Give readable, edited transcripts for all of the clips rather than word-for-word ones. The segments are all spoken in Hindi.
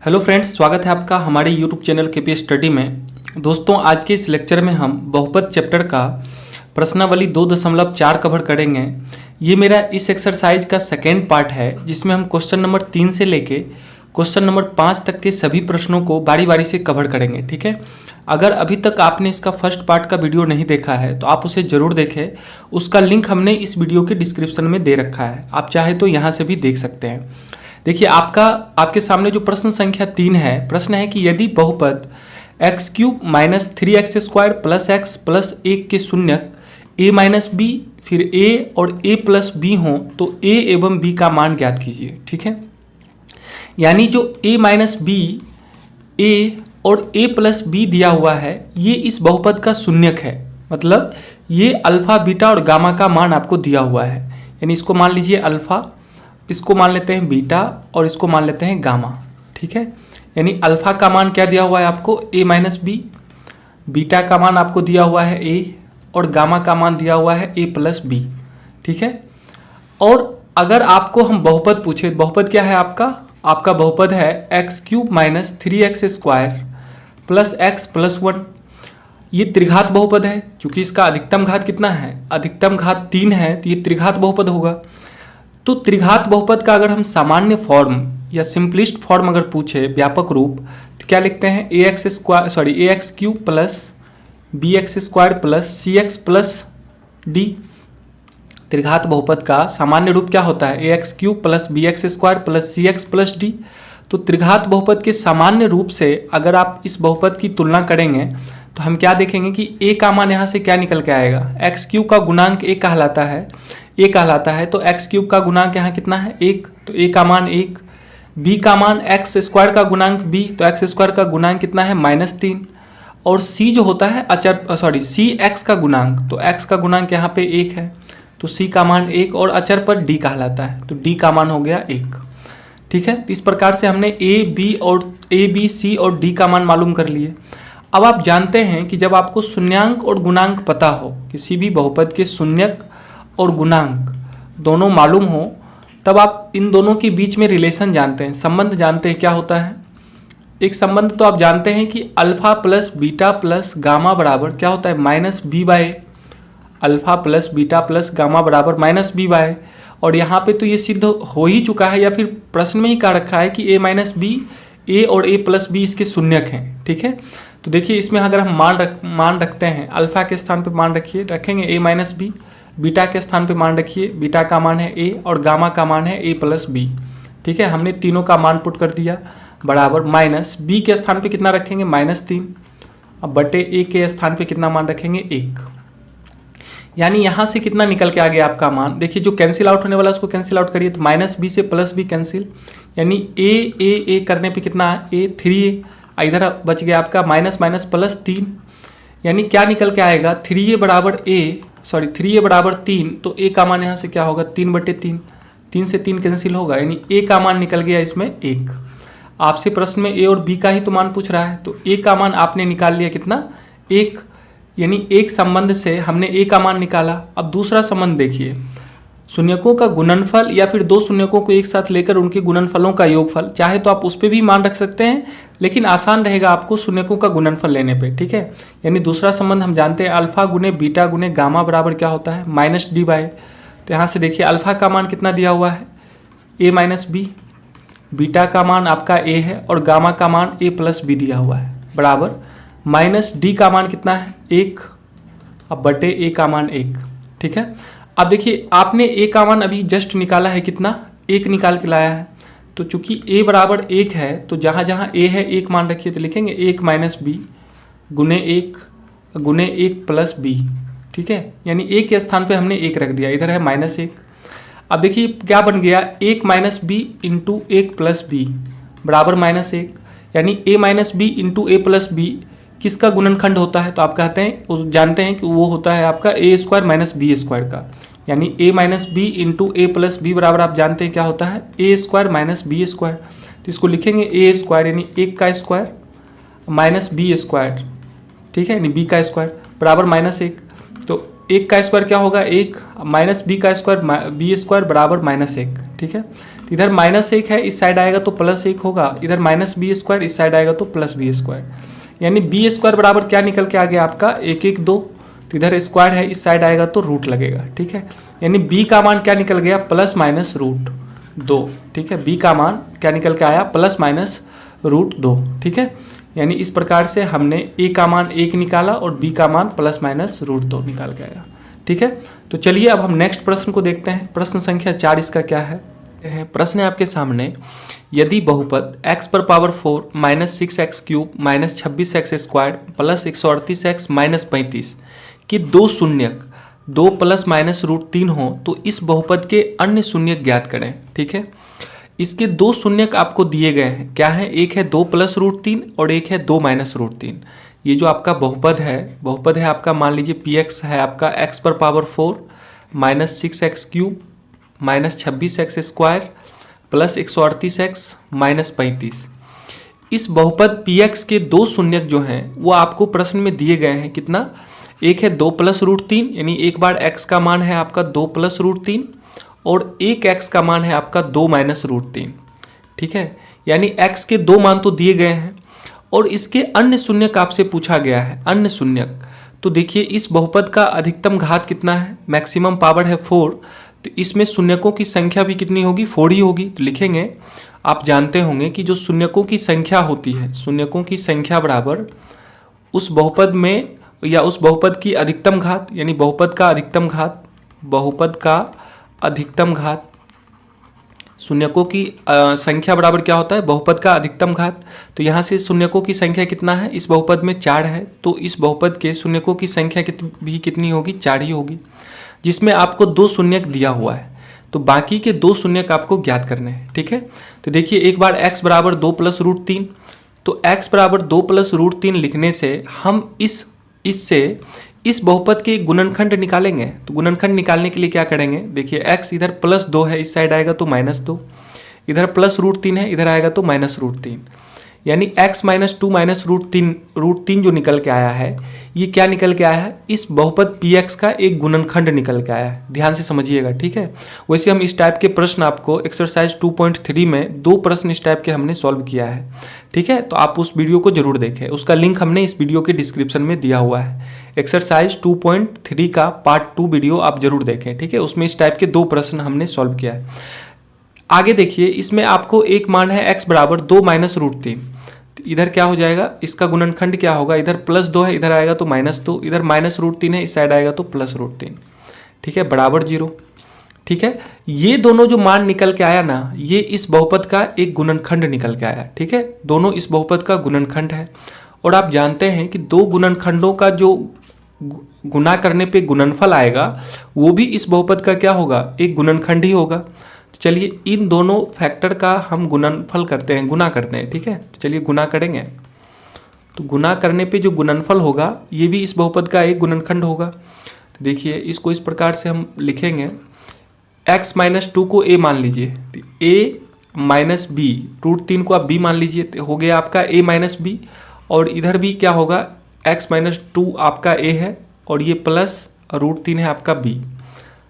हेलो फ्रेंड्स, स्वागत है आपका हमारे यूट्यूब चैनल केपी स्टडी में। दोस्तों, आज के इस लेक्चर में हम बहुपद चैप्टर का प्रश्नावली 2.4 कवर करेंगे। ये मेरा इस एक्सरसाइज का सेकेंड पार्ट है, जिसमें हम क्वेश्चन नंबर 3 से लेके क्वेश्चन नंबर 5 तक के सभी प्रश्नों को बारी बारी से कवर करेंगे। ठीक है, अगर अभी तक आपने इसका फर्स्ट पार्ट का वीडियो नहीं देखा है तो आप उसे ज़रूर देखें। उसका लिंक हमने इस वीडियो के डिस्क्रिप्शन में दे रखा है, आप चाहे तो यहाँ से भी देख सकते हैं। देखिए, आपके सामने जो प्रश्न संख्या 3 है, प्रश्न है कि यदि बहुपद x³ minus 3x² plus x plus 1 के शून्यक a माइनस बी फिर a और a प्लस बी हों तो a एवं b का मान ज्ञात कीजिए। ठीक है, यानी जो a माइनस बी, a और a प्लस बी दिया हुआ है, ये इस बहुपद का शून्यक है। मतलब ये अल्फा, बीटा और गामा का मान आपको दिया हुआ है। यानी इसको मान लीजिए अल्फा, इसको मान लेते हैं बीटा और इसको मान लेते हैं गामा। ठीक है, यानी अल्फा का मान क्या दिया हुआ है आपको, a माइनस बी, बीटा का मान आपको दिया हुआ है a और गामा का मान दिया हुआ है a प्लस बी। ठीक है, और अगर आपको हम बहुपद पूछे, बहुपद क्या है आपका बहुपद है x³ minus 3x² plus x plus 1। ये त्रिघात बहुपद है। चूंकि इसका अधिकतम घात कितना है, अधिकतम घात 3 है, तो ये त्रिघात बहुपद होगा। तो त्रिघात बहुपद का अगर हम सामान्य फॉर्म या सिंपलिस्ट फॉर्म अगर पूछे, व्यापक रूप, तो क्या लिखते हैं, ax³ plus bx² plus cx plus d। त्रिघात बहुपद का सामान्य रूप क्या होता है, ax³ plus bx² plus cx plus d। तो त्रिघात बहुपद के सामान्य रूप से अगर आप इस बहुपद की तुलना करेंगे तो हम क्या देखेंगे कि a का मान यहाँ से क्या निकल के आएगा, x³ का गुणांक a कहलाता है, तो x³ का गुणांक यहाँ कितना है, 1, तो a का मान 1। b का मान x² का गुणांक b, तो x² का गुणांक कितना है, -3। और c जो होता है cx का गुणांक, तो x का गुणांक यहाँ पे 1 है, तो c का मान 1 और अचर पर d कहलाता है, तो d का मान हो गया 1। ठीक है, इस प्रकार से हमने a b c और d का मान मालूम कर लिए। अब आप जानते हैं कि जब आपको शून्यांक और गुणांक पता हो, किसी भी बहुपद के शून्यक और गुणांक दोनों मालूम हो, तब आप इन दोनों के बीच में रिलेशन जानते हैं, संबंध जानते हैं। क्या होता है, एक संबंध तो आप जानते हैं कि alpha plus beta plus gamma बराबर क्या होता है, -b/a। Alpha plus beta plus gamma बराबर -b/a। और यहाँ पे तो ये सिद्ध हो ही चुका है, या फिर प्रश्न में ही कहा रखा है कि a माइनस बी, a और a प्लस बी इसके शून्यक हैं। ठीक है, तो देखिए इसमें अगर हम मान रखते हैं, अल्फा के स्थान पे मान रखेंगे a माइनस बी, बीटा के स्थान पे मान रखिए, बीटा का मान है a और गामा का मान है a प्लस बी। ठीक है, हमने तीनों का मान पुट कर दिया, बराबर माइनस b के स्थान पे कितना रखेंगे, -3। अब बटे a के स्थान पे कितना मान रखेंगे, 1। यानी यहाँ से कितना निकल के आ गया आपका मान, देखिए जो कैंसिल आउट होने वाला उसको कैंसिल आउट करिए, तो -b से +b कैंसिल, यानी a करने पे कितना है, a 3a, इधर बच गया आपका -−+3। यानी क्या निकल के आएगा, 3a बराबर 3, तो a का मान यहाँ से क्या होगा, 3/3, 3 से 3 कैंसिल होगा, यानी a का मान निकल गया इसमें 1। आपसे प्रश्न में a और b का ही तो मान पूछ रहा है, तो a का मान आपने निकाल लिया कितना, 1। यानी एक संबंध से हमने a का मान निकाला। अब दूसरा संबंध देखिए, शून्यकों का गुणनफल या फिर दो शून्यकों को एक साथ लेकर उनके गुणनफलों का योगफल, चाहे तो आप उस पर भी मान रख सकते हैं, लेकिन आसान रहेगा आपको शून्यकों का गुणनफल लेने पे। ठीक है, यानी दूसरा संबंध हम जानते हैं, अल्फा गुने बीटा गुने गामा बराबर क्या होता है, -d/। तो यहाँ से देखिए अल्फा का मान कितना दिया हुआ है, a माइनस बी, बीटा का मान आपका a है और गामा का मान a प्लस बी दिया हुआ है, बराबर -d का मान कितना है, 1, अब बटे a का मान 1। ठीक है, अब देखिए आपने a का मान अभी जस्ट निकाला है, कितना, 1 निकाल के लाया है। तो चूंकि a बराबर 1 है, तो जहाँ जहाँ a है 1 मान रखिए, तो लिखेंगे 1 माइनस बी गुने 1 प्लस बी। ठीक है, यानी a के स्थान पे हमने 1 रख दिया, इधर है -1। अब देखिए क्या बन गया, 1 minus B into 1 plus B बराबर -1। यानी a minus B into a plus B किसका गुणनखंड होता है, तो आप कहते हैं, जानते हैं कि वो होता है आपका a² माइनस b² का। यानी a minus B into a plus B बराबर आप जानते हैं क्या होता है, a² माइनस b²। तो इसको लिखेंगे a² यानी 1 का स्क्वायर माइनस b²। ठीक है, यानी b का स्क्वायर बराबर -1। तो 1 का स्क्वायर क्या होगा, 1 माइनस b का स्क्वायर b² बराबर -1। ठीक है, तो इधर -1 है, इस साइड आएगा तो +1 होगा, इधर -b², इस साइड आएगा तो +b², यानी b² बराबर क्या निकल के आ गया आपका 112। तो इधर स्क्वायर है, इस साइड आएगा तो रूट लगेगा, ठीक है। यानी b का मान क्या निकल गया ±√2, ठीक है। b का मान क्या निकल के आया ±√2, ठीक है। यानी इस प्रकार से हमने a का मान 1 निकाला और b का मान ±√2 निकाल के आया, ठीक है। तो चलिए अब हम नेक्स्ट प्रश्न को देखते हैं। प्रश्न संख्या 4 इसका क्या है। प्रश्न है आपके सामने, यदि बहुपद x⁴ -6x³ -26x² +138x -35 कि दो शून्यक 2 ± √3 हो तो इस बहुपद के अन्य शून्यक ज्ञात करें, ठीक है। इसके दो शून्यक आपको दिए गए हैं, क्या है, एक है 2 + √3 और एक है 2 - √3। ये जो आपका बहुपद है आपका, मान लीजिए px है आपका x⁴ -6x³ -26x² +138x -35। इस बहुपद px के दो शून्यक जो हैं वो आपको प्रश्न में दिए गए हैं, कितना, एक है 2 + √3, यानी एक बार x का मान है आपका 2 + √3 और एक x का मान है आपका 2 - √3, ठीक है। यानी x के दो मान तो दिए गए हैं और इसके अन्य शून्यक आपसे पूछा गया है, अन्य शून्यक। तो देखिए इस बहुपद का अधिकतम घात कितना है, मैक्सिमम पावर है 4, तो इसमें शून्यकों की संख्या भी कितनी होगी, 4 ही होगी। तो लिखेंगे, आप जानते होंगे कि जो शून्यकों की संख्या होती है, शून्यकों की संख्या बराबर उस बहुपद में या उस बहुपद की अधिकतम घात, यानी बहुपद का अधिकतम घात, शून्यकों की संख्या बराबर क्या होता है, बहुपद का अधिकतम घात। तो यहाँ से शून्यकों की संख्या कितना है, इस बहुपद में 4 है, तो इस बहुपद के शून्यकों की संख्या भी कितनी होगी, 4 ही होगी, जिसमें आपको दो शून्यक दिया हुआ है। तो बाकी के दो शून्यक आपको ज्ञात करने हैं, ठीक है। तो देखिए एक बार x बराबर 2 + √3, तो x बराबर 2 + √3 लिखने से हम इससे इस बहुपद के गुणनखंड निकालेंगे। तो गुणनखंड निकालने के लिए क्या करेंगे, देखिए x इधर +2 है, इस साइड आएगा तो -2, इधर +√3 है, इधर आएगा तो -√3, यानी x - 2 - √3 जो निकल के आया है, ये क्या निकल के आया है, इस बहुपद px का एक गुणनखंड निकल के आया है। ध्यान से समझिएगा, ठीक है। वैसे हम इस टाइप के प्रश्न आपको एक्सरसाइज 2.3 में 2 प्रश्न इस टाइप के हमने सॉल्व किया है, ठीक है। तो आप उस वीडियो को जरूर देखें, उसका लिंक हमने इस वीडियो के डिस्क्रिप्शन में दिया हुआ है। एक्सरसाइज 2.3 का पार्ट 2 वीडियो आप जरूर देखें, ठीक है। उसमें इस टाइप के 2 प्रश्न हमने सॉल्व किया है। आगे देखिए, इसमें आपको एक मान है x बराबर 2 - √3, इधर क्या हो जाएगा, इसका गुणनखंड क्या होगा, इधर +2 है, इधर आएगा तो -2, इधर -√3 है, इस साइड आएगा तो +√3, ठीक है, बराबर 0, ठीक है। ये दोनों जो मान निकल के आया ना, ये इस बहुपद का एक गुणनखंड निकल के आया, ठीक है। दोनों इस बहुपद का गुणनखंड है और आप जानते हैं कि दो गुणनखंडों का जो गुणा करने पे गुणनफल आएगा वो भी इस बहुपद का क्या होगा, एक गुणनखंड ही होगा। चलिए इन दोनों फैक्टर का हम गुणनफल करते हैं, गुना करते हैं, ठीक है। तो चलिए गुना करेंगे, तो गुना करने पे जो गुणनफल होगा ये भी इस बहुपद का एक गुणनखंड होगा। तो देखिए इसको इस प्रकार से हम लिखेंगे, x - 2 को a मान लीजिए, तो a - b, √3 को आप b मान लीजिए, तो हो गया आपका a - b, और इधर भी क्या होगा, x - 2 आपका a है और ये प्लस √3 है आपका b,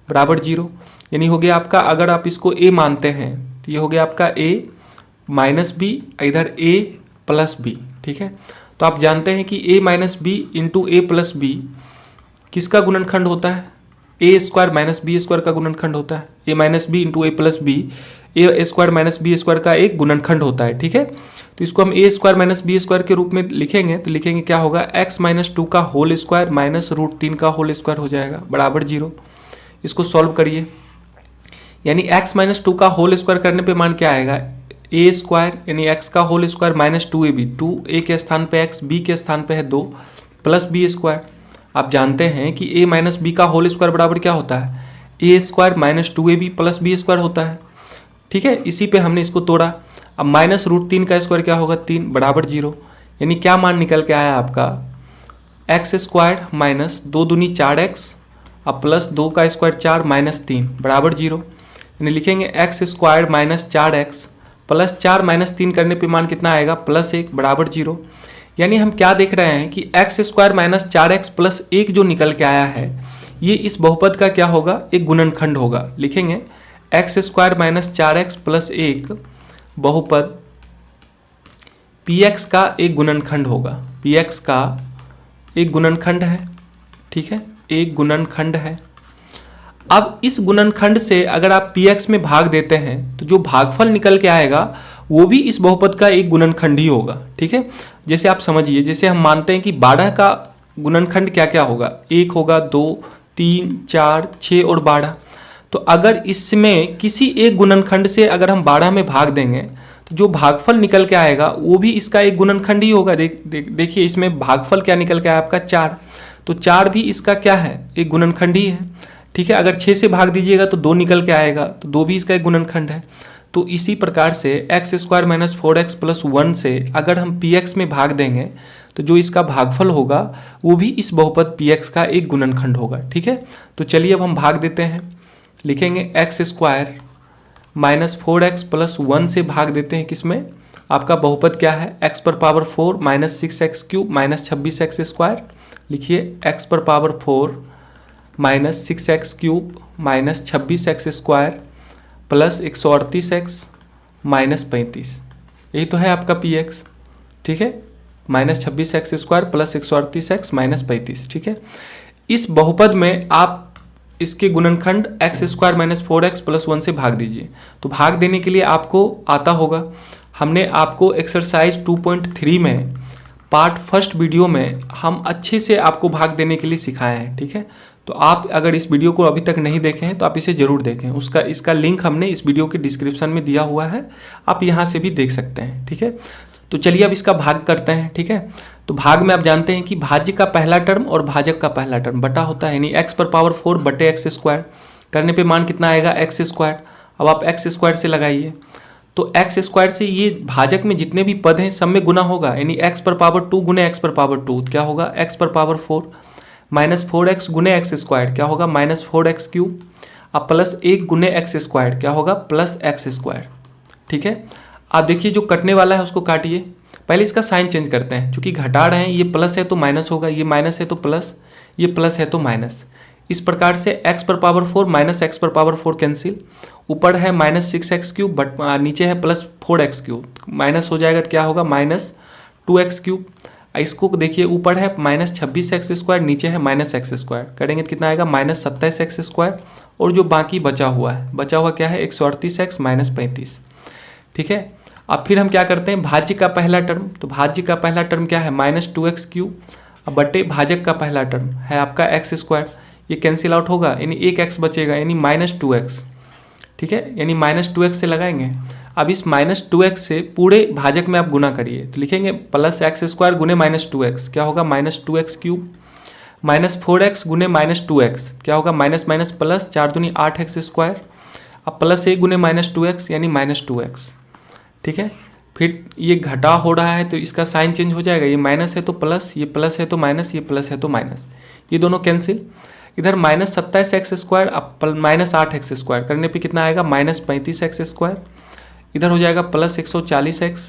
बराबर 0, यानी हो गया आपका, अगर आप इसको a मानते हैं तो ये हो गया आपका a - b, इधर a + b, ठीक है। तो आप जानते हैं कि a - b × a + b किसका गुणनखंड होता है, a² - b² का गुणनखंड होता है। a - b × a + b a² - b² का एक गुणनखंड होता है, ठीक है। तो इसको हम a² - b² के रूप में लिखेंगे, तो लिखेंगे क्या होगा, x - 2 का होल स्क्वायर -√3 का होल स्क्वायर हो जाएगा, बराबर 0। इसको सॉल्व करिए, यानी x - 2 का होल स्क्वायर करने पे मान क्या आएगा, a² यानी x का होल स्क्वायर -2ab, 2a के स्थान पे x, b के स्थान पे है 2 + b²। आप जानते हैं कि a - b का होल स्क्वायर बराबर क्या होता है, a² - 2ab + b² होता है, ठीक है। इसी पे हमने इसको तोड़ा। अब -√3 का स्क्वायर क्या होगा, 3, बराबर 0, यानी क्या मान निकल के आया आपका, x² - 2 दूनी 4x अब +2 का स्क्वायर 4 -3 बराबर 0, यानी लिखेंगे x² - 4x + 4 - 3 करने पे मान कितना आएगा, +1 बराबर 0। यानी हम क्या देख रहे हैं कि x² - 4x + 1 जो निकल के आया है ये इस बहुपद का क्या होगा, एक गुणनखंड होगा। लिखेंगे x square minus 4x plus एक बहुपद px का एक गुणनखंड होगा। px का एक गुणनखंड है, ठीक है, एक गुणनखंड है। अब इस गुणनखंड से अगर आप px में भाग देते हैं तो जो भागफल निकल के आएगा वो भी इस बहुपद का एक गुणनखंड ही होगा, ठीक है। जैसे आप समझिए, जैसे हम मानते हैं कि 12 का गुणनखंड क्या क्या होगा, 1 होगा, 2, 3, 4, 6 और 12। तो अगर इसमें किसी एक गुणनखंड से अगर हम 12 में भाग देंगे तो जो भागफल निकल के आएगा वो भी इसका एक गुणनखंड ही होगा। देखिए इसमें भागफल क्या निकल के आया आपका 4, तो 4 भी इसका क्या है, एक गुणनखंड ही है, ठीक है। अगर 6 से भाग दीजिएगा तो 2 निकल के आएगा, तो 2 भी इसका एक गुणनखंड है। तो इसी प्रकार से x square minus 4x plus 1 से अगर हम px में भाग देंगे तो जो इसका भागफल होगा वो भी इस बहुपद px का एक गुणनखंड होगा, ठीक है। तो चलिए अब हम भाग देते हैं, लिखेंगे x square minus 4x plus 1 से भाग देते हैं किसमें, आपका बहुपद क्या है, x पर power 4 minus 6x cube minus 26x square. लिखिए x पर power 4 minus 6x cube minus 26x square plus 138x minus 35, यही तो है आपका px, ठीक है, minus 26x square plus 138x minus 35, ठीक है। इस बहुपद में आप इसके गुणनखंड x square minus 4x plus 1 से भाग दीजिए। तो भाग देने के लिए आपको आता होगा, हमने आपको एक्सरसाइज 2.3 में पार्ट फर्स्ट वीडियो में हम अच्छे से आपको भाग देने के लिए सिखाए हैं, ठीक है। तो आप अगर इस वीडियो को अभी तक नहीं देखे हैं तो आप इसे ज़रूर देखें, इसका लिंक हमने इस वीडियो के डिस्क्रिप्शन में दिया हुआ है, आप यहाँ से भी देख सकते हैं, ठीक है। तो चलिए अब इसका भाग करते हैं, ठीक है। तो भाग में आप जानते हैं कि भाज्य का पहला टर्म और भाजक का पहला टर्म बटा होता है, यानी x पर पावर 4 बटे एक्स स्क्वायर, करने पे मान कितना आएगा एक्स स्क्वायर। अब आप एक्स स्क्वायर से लगाइए, तो एक्स स्क्वायर से ये भाजक में जितने भी पद हैं सब में गुना होगा, यानी एक्स पर पावर 2 गुने एक्स पर पावर 2 क्या होगा, एक्स पर पावर 4 माइनस 4x गुने एक्स स्क्वायर क्या होगा, माइनस 4x क्यूब, अब प्लस 1 गुने एक्स स्क्वायर क्या होगा, प्लस एक्स स्क्वायर, ठीक है। आप देखिए जो कटने वाला है उसको काटिए, पहले इसका साइन चेंज करते हैं, चूंकि घटा रहे हैं, ये प्लस है तो माइनस होगा, ये माइनस है तो प्लस, ये प्लस है तो माइनस। इस प्रकार से x पर पावर 4 माइनस एक्स पर पावर 4 कैंसिल, ऊपर है माइनस 6x क्यूब बट नीचे है प्लस 4x क्यूब, माइनस हो जाएगा तो क्या होगा, माइनस 2x क्यूब। इसको देखिए ऊपर है माइनस 26x स्क्वायर, नीचे है माइनस एक्स स्क्वायर, करेंगे तो कितना आएगा, माइनस 27x स्क्वायर, और जो बाकी बचा हुआ क्या है 138x माइनस 35, ठीक है। अब फिर हम क्या करते हैं, भाज्य का पहला टर्म, तो भाज्य का पहला टर्म क्या है, माइनस 2x क्यूब, अब बटे भाजक का पहला टर्म है आपका एक्स स्क्वायर, ये कैंसिल आउट होगा, यानी एक x बचेगा, यानी माइनस 2x, ठीक है, यानी माइनस 2x से लगाएंगे। अब इस माइनस 2x से पूरे भाजक में आप गुना करिए, तो लिखेंगे प्लस एक्स स्क्वायर गुने माइनस 2x क्या होगा, minus 2x cube, minus 4x गुने माइनस 2x क्या होगा, माइनस माइनस प्लस 4 दूनी 8x स्क्वायर, अब प्लस 1 गुने माइनस 2x यानी माइनस 2x, ठीक है। फिर ये घटा हो रहा है तो इसका साइन चेंज हो जाएगा, ये माइनस है तो प्लस, ये प्लस है तो माइनस, ये प्लस है तो माइनस, ये दोनों कैंसिल। इधर माइनस 27x स्क्वायर अब माइनस 8x स्क्वायर करने पे कितना आएगा, माइनस 35x स्क्वायर, इधर हो जाएगा प्लस 140x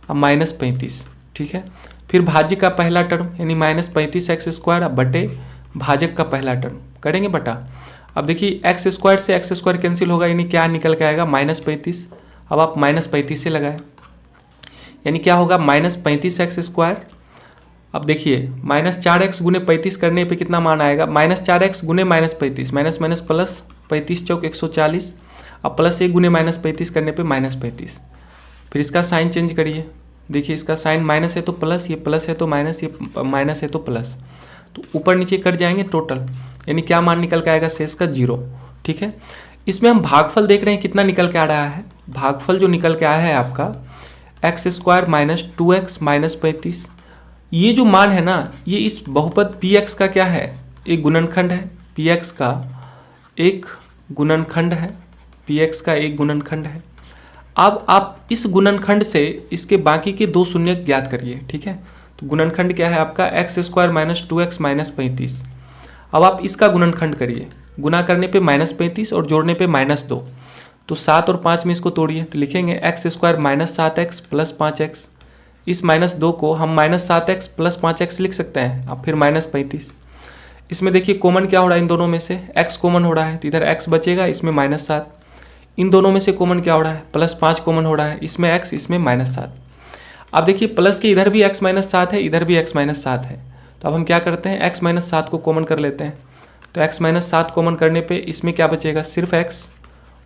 अब माइनस 35, ठीक है। फिर भाज्य का पहला टर्म यानी माइनस 35x स्क्वायर अब बटे भाजक का पहला टर्म, करेंगे बटा। अब देखिए एक्स स्क्वायर से एक्स स्क्वायर कैंसिल होगा, यानी क्या निकल के आएगा, माइनस 35, अब आप माइनस 35 से लगाएं, यानी क्या होगा, माइनस 35x स्क्वायर। अब देखिए माइनस 4x गुने 35 करने पे कितना मान आएगा, माइनस 4x गुने माइनस 35, माइनस माइनस प्लस 35 चौक 140, अब प्लस 1 गुने माइनस 35 करने पे माइनस 35। फिर इसका साइन चेंज करिए, देखिए इसका साइन माइनस है तो प्लस, ये प्लस है तो माइनस, ये माइनस है तो प्लस, तो ऊपर नीचे कट जाएंगे टोटल, यानी क्या मान निकल के आएगा, शेष का 0, ठीक है। इसमें हम भागफल देख रहे हैं कितना निकल के आ रहा है, भागफल जो निकल के आया है आपका x square minus 2x minus 35, ये जो मान है ना, ये इस बहुपद px का क्या है, एक गुणनखंड है, px का एक गुणनखंड है, px का एक गुणनखंड है। अब आप इस गुणनखंड से इसके बाकी के दो शून्य ज्ञात करिए, ठीक है। तो गुणनखंड क्या है आपका, x square minus 2x minus 35। अब आप इसका गुणनखंड करिए, गुना करने पे माइनस 35 और जोड़ने पे माइनस 2, तो 7 और 5 में इसको तोड़िए, तो लिखेंगे x square minus 7x plus 5x, इस माइनस 2 को हम माइनस 7x प्लस 5x लिख सकते हैं, अब फिर माइनस 35। इसमें देखिए कॉमन क्या हो रहा है, इन दोनों में से x कॉमन हो रहा है, तो इधर x बचेगा, इसमें माइनस 7, इन दोनों में से कॉमन क्या हो रहा है, +5 कॉमन हो रहा है, इसमें x इसमें -7। अब देखिए प्लस के इधर भी x -7 है, इधर भी x -7 है, तो अब हम क्या करते हैं x -7 को कॉमन कर लेते हैं। तो x -7 कॉमन करने पे इसमें क्या बचेगा, सिर्फ x,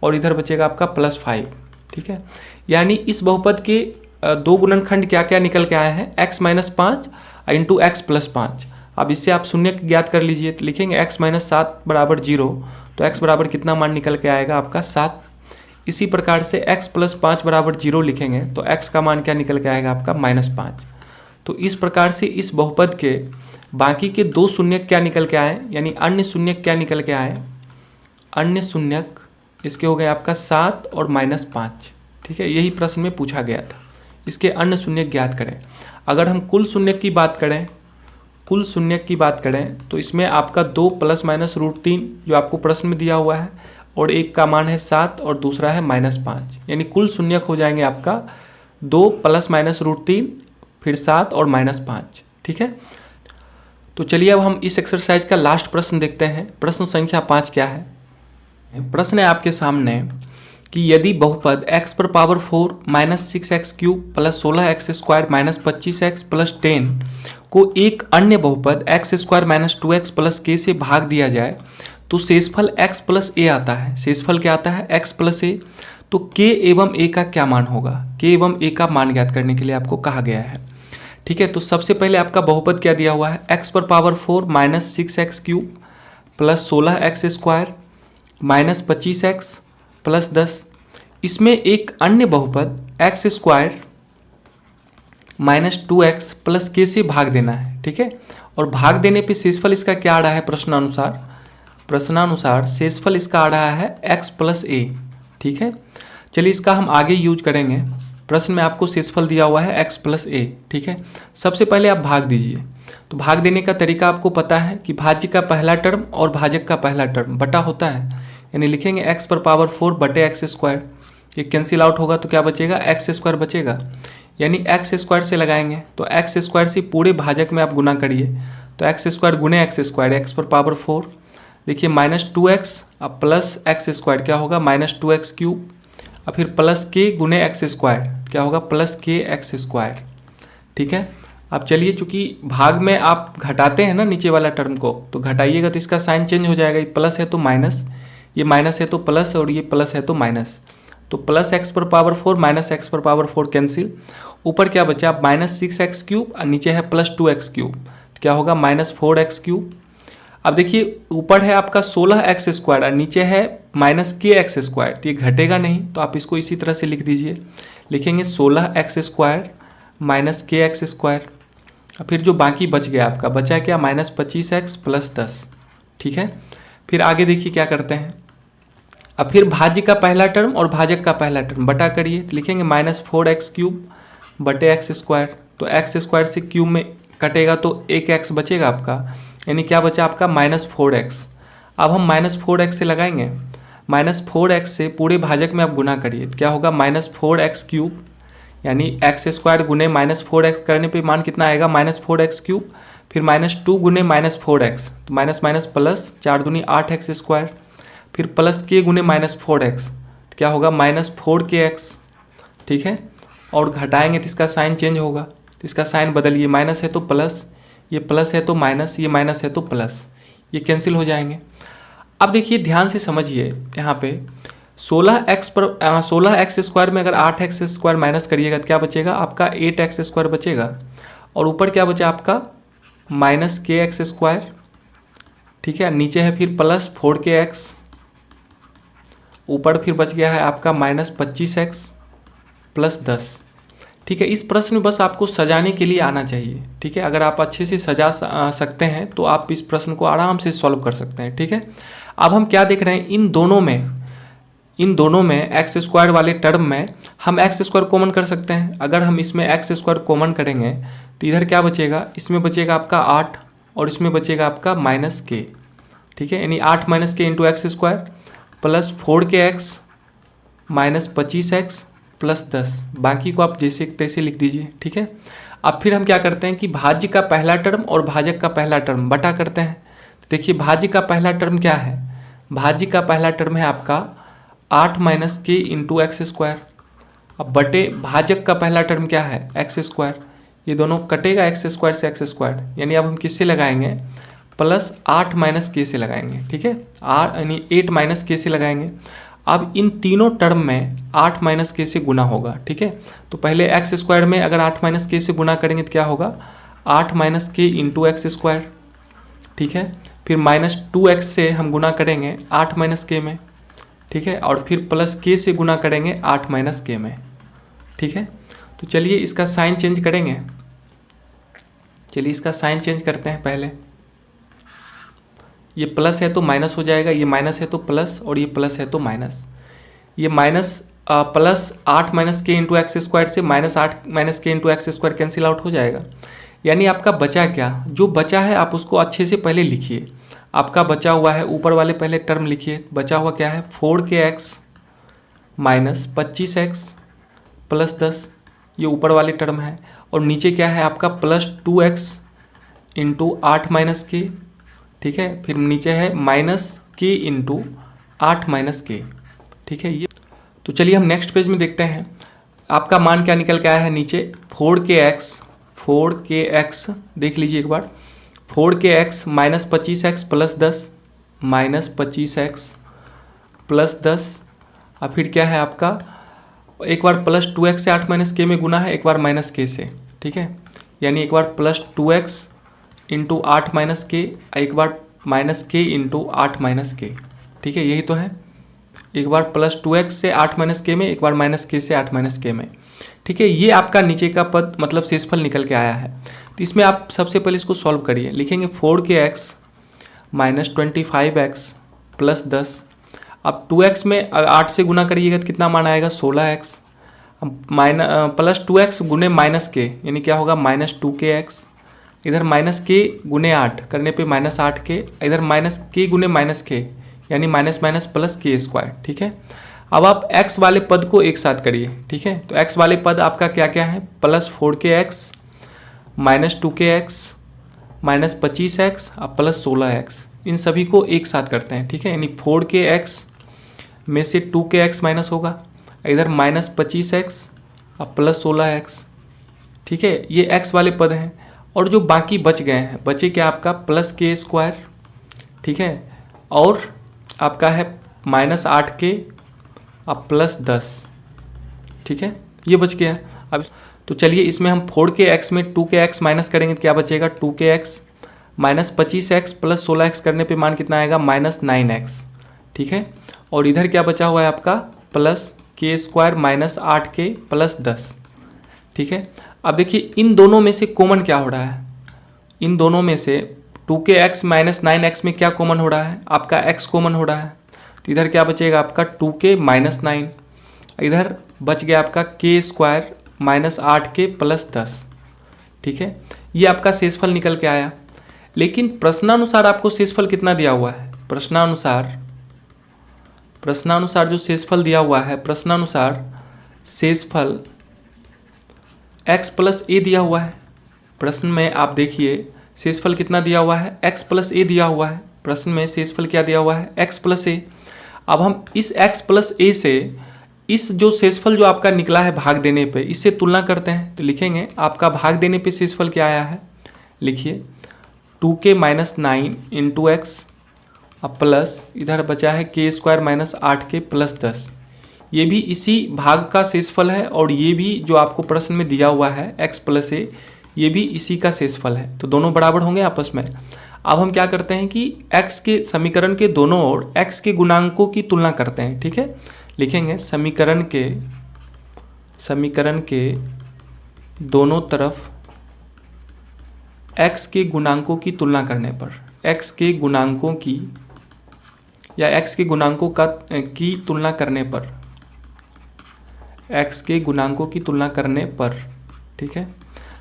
और इधर बचेगा आपका +5। ठीक है, यानी इस बहुपद के दो गुणनखंड क्या क्या निकल के आए हैं, x -5 इंटू x +5। अब इससे आप शून्य ज्ञात कर लीजिए, तो लिखेंगे x -7 बराबर 0, तो x बराबर कितना मान निकल के आएगा आपका 7। इसी प्रकार से x +5 बराबर 0 लिखेंगे तो x का मान क्या निकल के आएगा आपका -5। तो इस प्रकार से इस बहुपद के बाकी के दो शून्यक क्या निकल के आए, यानी अन्य शून्यक क्या निकल के आए, अन्य शून्यक इसके हो गए आपका 7 और -5। ठीक है, यही प्रश्न में पूछा गया था, इसके अन्य शून्यक ज्ञात करें। अगर हम कुल शून्यक की बात करें, कुल शून्यक की बात करें तो इसमें आपका 2 ± √3 जो आपको प्रश्न में दिया हुआ है, और एक का मान है 7 और दूसरा है -5, यानी कुल शून्यक हो जाएंगे आपका 2 ± √3 फिर 7 और -5। ठीक है, तो चलिए अब हम इस एक्सरसाइज का लास्ट प्रश्न देखते हैं। प्रश्न संख्या 5 क्या है। प्रश्न है आपके सामने कि यदि बहुपद x पर पावर 4 -6x³ + 16x² - 25x + 10 को एक अन्य बहुपद x² - 2x + k से भाग दिया जाए तो शेषफल x + a आता है। शेषफल क्या आता है, x + a। तो k एवं a का क्या मान होगा, k एवं a का मान ज्ञात करने के लिए आपको कहा गया है। ठीक है, तो सबसे पहले आपका बहुपद क्या दिया हुआ है, x पर पावर 4 -6x³ + 16x² - 25x + 10। इसमें एक अन्य बहुपद x² - 2x + k से भाग देना है। ठीक है, और भाग देने पे शेषफल इसका क्या आ रहा है, प्रश्नानुसार शेषफल इसका आ रहा है x + a। ठीक है, चलिए इसका हम आगे यूज करेंगे। प्रश्न में आपको शेषफल दिया हुआ है x + a। ठीक है, सबसे पहले आप भाग दीजिए। तो भाग देने का तरीका आपको पता है कि भाज्य का पहला टर्म और भाजक का पहला टर्म बटा होता है, यानी लिखेंगे x पर पावर 4 बटे x²। ये कैंसिल आउट होगा तो क्या बचेगा, x² बचेगा, यानी x² से लगाएंगे तो x² से पूरे भाजक में आप गुना करिए, तो x² गुने x², x पर पावर 4, देखिए -2x अब प्लस x² क्या होगा -2x³ और फिर प्लस k गुने x² क्या होगा +kx²। ठीक है, अब चलिए चूंकि भाग में आप घटाते हैं ना नीचे वाला टर्म को, तो घटाइएगा तो इसका साइन चेंज हो जाएगा, ये प्लस है तो माइनस, ये माइनस है तो प्लस, और ये प्लस है तो माइनस। तो +x पर पावर 4 -x पर पावर 4 कैंसिल, ऊपर क्या बचा -6x³ और नीचे है +2x³, तो क्या होगा -4x³। अब देखिए ऊपर है आपका 16x² और नीचे है -kx², तो ये घटेगा नहीं, तो आप इसको इसी तरह से लिख दीजिए, लिखेंगे 16x² - kx² और फिर जो बाकी बच गया आपका बचा क्या -25x + 10। ठीक है, फिर आगे देखिए क्या करते हैं। अब फिर भाज्य का पहला टर्म और भाजक का पहला टर्म बटा करिए, तो लिखेंगे -4x³ बटे x², तो x² से क्यूब में कटेगा तो एक x बचेगा आपका, यानी क्या बचा आपका -4x। अब हम -4x से लगाएंगे, -4x से पूरे भाजक में आप गुना करिए, तो क्या होगा -4x³, यानी x² गुने -4x करने पे मान कितना आएगा -4x³, फिर -2 गुने -4x, तो माइनस माइनस प्लस 4 दूनी 8x², फिर प्लस k गुने -4x, तो क्या होगा -4kx। ठीक है, और घटाएंगे तो इसका साइन चेंज होगा, तो इसका साइन बदलिए, माइनस है तो प्लस, ये प्लस है तो माइनस, ये माइनस है तो प्लस, ये कैंसिल हो जाएंगे। अब देखिए ध्यान से समझिए, यहाँ पे 16x² में अगर 8x² माइनस करिएगा तो क्या बचेगा आपका 8x² बचेगा, और ऊपर क्या बचा आपका -kx²। ठीक है, नीचे है फिर +4kx, ऊपर फिर बच गया है आपका -25x + 10। ठीक है, इस प्रश्न में बस आपको सजाने के लिए आना चाहिए। ठीक है, अगर आप अच्छे से सजा सकते हैं तो आप इस प्रश्न को आराम से सॉल्व कर सकते हैं। ठीक है, अब हम क्या देख रहे हैं, इन दोनों में x² वाले टर्म में हम x² कॉमन कर सकते हैं। अगर हम इसमें x² कॉमन करेंगे तो इधर क्या बचेगा, इसमें बचेगा आपका 8 और इसमें बचेगा आपका -k। ठीक है, यानी 8 - k × x² + 4kx -25x + 10, बाकी को आप जैसे तैसे लिख दीजिए। ठीक है, अब फिर हम क्या करते हैं कि भाज्य का पहला टर्म और भाजक का पहला टर्म बटा करते हैं। देखिए भाज्य का पहला टर्म क्या है, भाज्य का पहला टर्म है आपका 8 माइनस के इंटू एक्स स्क्वायर। अब बटे भाजक का पहला टर्म क्या है, एक्स स्क्वायर, ये दोनों कटेगा एक्स स्क्वायर से एक्स स्क्वायर, यानी अब हम किससे लगाएंगे, प्लस 8 माइनस के से लगाएंगे, ठीक है, आर यानी 8 माइनस के से लगाएंगे। अब इन तीनों टर्म में 8 माइनस के से गुना होगा, ठीक है। तो पहले एक्स स्क्वायर में अगर 8 माइनस के से गुना करेंगे तो क्या होगा, 8 माइनस के इंटू एक्स स्क्वायर, ठीक है। फिर माइनस 2x से हम गुना करेंगे 8 माइनस के में, ठीक है, और फिर प्लस के से गुना करेंगे 8 माइनस के में, ठीक है। तो चलिए इसका साइन चेंज करेंगे, चलिए इसका साइन चेंज करते हैं। पहले ये प्लस है तो माइनस हो जाएगा, ये माइनस है तो प्लस, और ये प्लस है तो माइनस। ये माइनस प्लस 8 माइनस के इंटू एक्स स्क्वायर से माइनस 8 माइनस के into x square cancel out हो जाएगा। यानी आपका बचा क्या, जो बचा है आप उसको अच्छे से पहले लिखिए। आपका बचा हुआ है, ऊपर वाले पहले टर्म लिखिए, बचा हुआ क्या है 4kx माइनस 25x प्लस 10, ये ऊपर वाले टर्म है। और नीचे क्या है आपका प्लस 2x इंटू 8 माइनस के, ठीक है, फिर नीचे है माइनस के इंटू 8 माइनस के, ठीक है। ये तो चलिए हम नेक्स्ट पेज में देखते हैं आपका मान क्या निकल के आया है नीचे, 4kx देख लीजिए एक बार, 4kx minus 25x plus 10 minus 25x plus 10। और फिर क्या है आपका, एक बार प्लस 2x से 8 माइनस के में गुना है, एक बार माइनस के से, ठीक है, यानी एक बार प्लस 2x इंटू 8 माइनस के, एक बार माइनस के इंटू 8 माइनस के, ठीक है, यही तो है। एक बार प्लस 2x से 8 माइनस के में, एक बार माइनस के से 8 माइनस के में, ठीक है। ये आपका नीचे का पद मतलब शेषफल निकल के आया है। तो इसमें आप सबसे पहले इसको सॉल्व करिए, लिखेंगे 4kx माइनस 25x प्लस 10। अब 2x में 8 से गुना करिएगा तो कितना मान आएगा 16x, प्लस 2x गुने माइनस के, यानी क्या होगा माइनस 2kx, इधर माइनस के गुने 8 करने पे माइनस 8k, इधर माइनस के गुने माइनस k, यानी माइनस माइनस प्लस के स्क्वायर, ठीक है। अब आप x वाले पद को एक साथ करिए, ठीक है। तो x वाले पद आपका क्या क्या है, plus 4kx minus 2kx minus 25x और प्लस 16x, इन सभी को एक साथ करते हैं, ठीक है। यानी 4kx में से 2kx माइनस होगा, इधर माइनस 25x और प्लस 16x, ठीक है, ये x वाले पद हैं। और जो बाकी बच गए हैं, बचे क्या आपका प्लस के स्क्वायर, ठीक है, और आपका है माइनस 8k और प्लस 10, ठीक है, ये बच गया। अब तो चलिए इसमें हम 4kx में 2kx माइनस करेंगे तो क्या बचेगा 2kx minus 25x plus 16x करने पे मान कितना आएगा माइनस 9x, ठीक है। और इधर क्या बचा हुआ है आपका प्लस के स्क्वायर माइनस 8k प्लस 10, ठीक है। अब देखिए इन दोनों में से कॉमन क्या हो रहा है, इन दोनों में से 2kx माइनस 9x में क्या कॉमन हो रहा है, आपका x कॉमन हो रहा है। तो इधर क्या बचेगा आपका 2k माइनस 9, इधर बच गया आपका के स्क्वायर माइनस 8k प्लस 10, ठीक है। ये आपका शेषफल निकल के आया। लेकिन प्रश्नानुसार आपको शेषफल कितना दिया हुआ है, प्रश्नानुसार जो शेषफल दिया हुआ है, प्रश्नानुसार शेषफल x प्लस a दिया हुआ है। प्रश्न में आप देखिए शेषफल कितना दिया हुआ है, x प्लस a दिया हुआ है। प्रश्न में शेषफल क्या दिया हुआ है, x प्लस a। अब हम इस x प्लस a से इस जो शेषफल जो आपका निकला है भाग देने पे, इससे तुलना करते हैं। तो लिखेंगे आपका भाग देने पे शेषफल क्या आया है, लिखिए 2k माइनस 9 इंटू एक्स अब प्लस इधर बचा है के स्क्वायर माइनस 8k प्लस 10। ये भी इसी भाग का शेषफल है और ये भी जो आपको प्रश्न में दिया हुआ है x प्लस a, ये भी इसी का शेषफल है। तो दोनों बराबर होंगे आपस में। अब हम क्या करते हैं कि x के समीकरण के दोनों ओर x के गुणांकों की तुलना करते हैं, ठीक है। लिखेंगे समीकरण के दोनों तरफ x के गुणांकों की तुलना करने पर, x के गुणांकों की या x के गुणांकों की तुलना करने पर, x के गुणांकों की तुलना करने पर, ठीक है।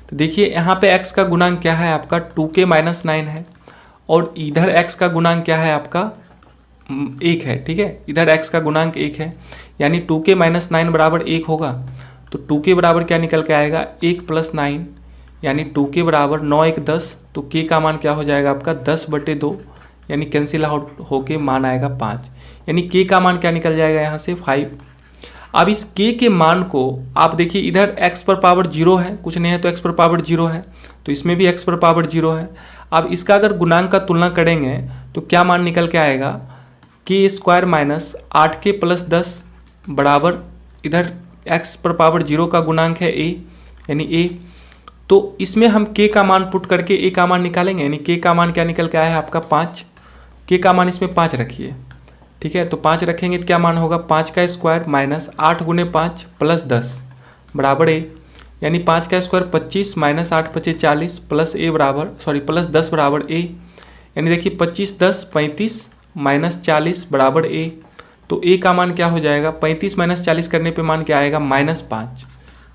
तो देखिए यहाँ पे x का गुणांक क्या है आपका 2k माइनस 9 है और इधर x का गुणांक क्या है आपका 1 है, ठीक है। इधर x का गुणांक 1 है, यानी 2k माइनस 9 बराबर 1 होगा। तो 2k बराबर क्या निकल के आएगा 1 प्लस 9, यानी 2k बराबर 9 1 10। तो k का मान क्या हो जाएगा आपका 10/2, यानी कैंसिल आउट होके मान आएगा 5, यानी के का मान क्या निकल जाएगा यहाँ से 5। अब इस के के मान को आप देखिए, इधर x पर पावर 0 है, कुछ नहीं है तो x पर पावर 0 है, तो इसमें भी x पर पावर 0 है। अब इसका अगर गुणांक का तुलना करेंगे तो क्या मान निकल के आएगा, के स्क्वायर माइनस 8k प्लस 10 बराबर, इधर x पर पावर 0 का गुणांक है a, यानी a। तो इसमें हम k का मान पुट करके a का मान निकालेंगे, यानी k का मान क्या निकल के आया है आपका 5। k का मान इसमें 5 रखिए, ठीक है। तो 5 रखेंगे तो क्या मान होगा, 5 का स्क्वायर माइनस 8 गुने 5 प्लस 10 बराबर a, यानी 5 का स्क्वायर 25 माइनस 8 पचे 40 प्लस a बराबर प्लस 10 बराबर a, यानी देखिए 25 10 35 माइनस 40 बराबर a। तो a का मान क्या हो जाएगा, 35 माइनस 40 करने पे मान क्या आएगा -5,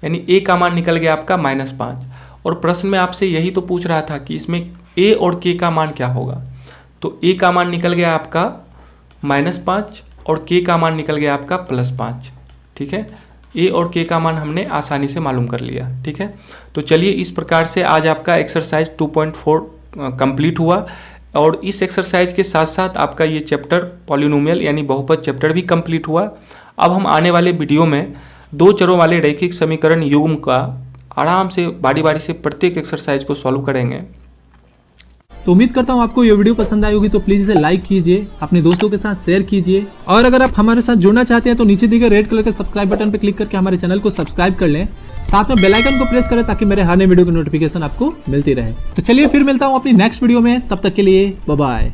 यानी a का मान निकल गया आपका -5। और प्रश्न में आपसे यही तो पूछ रहा था कि इसमें a और k का मान क्या होगा, तो a का मान निकल गया आपका -5 और k का मान निकल गया आपका +5, ठीक है। a और k का मान हमने आसानी से मालूम कर लिया, ठीक है। तो चलिए इस प्रकार से आज आपका एक्सरसाइज 2.4 कंप्लीट हुआ, और इस एक्सरसाइज के साथ साथ आपका ये चैप्टर पॉलिनोमियल यानी बहुपद चैप्टर भी कंप्लीट हुआ। अब हम आने वाले वीडियो में 2 चरों वाले रैखिक समीकरण युग्म का आराम से बारी बारी से प्रत्येक एक्सरसाइज को सॉल्व करेंगे। तो उम्मीद करता हूँ आपको ये वीडियो पसंद आई होगी, तो प्लीज इसे लाइक कीजिए, अपने दोस्तों के साथ शेयर कीजिए, और अगर आप हमारे साथ जुड़ना चाहते हैं तो नीचे दिए गए रेड कलर के सब्सक्राइब बटन पर क्लिक करके हमारे चैनल को सब्सक्राइब कर लें, साथ में बेल आइकन को प्रेस करें ताकि मेरे हर नए वीडियो की नोटिफिकेशन आपको मिलती रहे। तो चलिए फिर मिलता हूँ अपनी नेक्स्ट वीडियो में, तब तक के लिए बाय बाय।